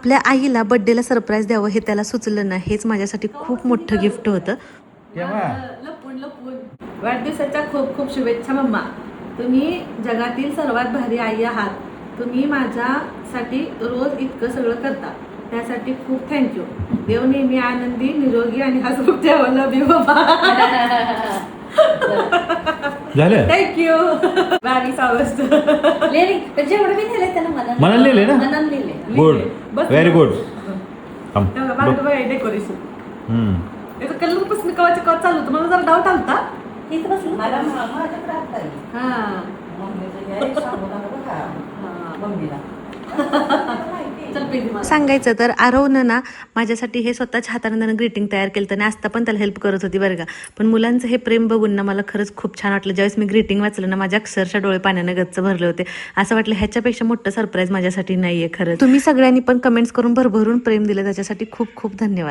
आपल्या आईला बर्थडेला सरप्राईज द्यावं हे त्याला सुचलं ना, हेच माझ्यासाठी खूप मोठं गिफ्ट होतं. लपून लपून वाढदिवसाच्या खूप खूप शुभेच्छा मम्मा. तुम्ही जगातील सर्वात भारी आई आहात. तुम्ही माझ्यासाठी रोज इतकं सगळं करता, त्यासाठी खूप थँक्यू. देव नेहमी आनंदी, निरोगी आणि हसमुख ठेवा. लव्ह यू बाबा. झालं थँक्यू. 22 ऑगस्ट. जेवढं मी नेलंय त्यानं मनाला लिहिले ना? मनाला लिहिले. Good, very good. डेकोरेशन याचं कलर पासून कवाच्या कवा चालू होतं. मला जरा डाऊट आलता. इथं बसलं हा चल पेटी मला. सांगायचं तर आरवनं ना माझ्यासाठी हे स्वतःच्या हाताने ग्रीटिंग तयार केलं तर आस्था पण त्याला हेल्प करत होती बरं का. पण मुलांचं हे प्रेम बघून ना मला खरंच खूप छान वाटलं. ज्यावेळेस मी ग्रीटिंग वाचलं ना, माझ्या अक्षरशः डोळे पाण्यानं गच्च भरले होते. असं वाटलं ह्याच्यापेक्षा मोठं सरप्राईज माझ्यासाठी नाहीये खरं. तुम्ही सगळ्यांनी पण कमेंट्स करून भरभरून प्रेम दिलं, त्याच्यासाठी खूप खूप धन्यवाद.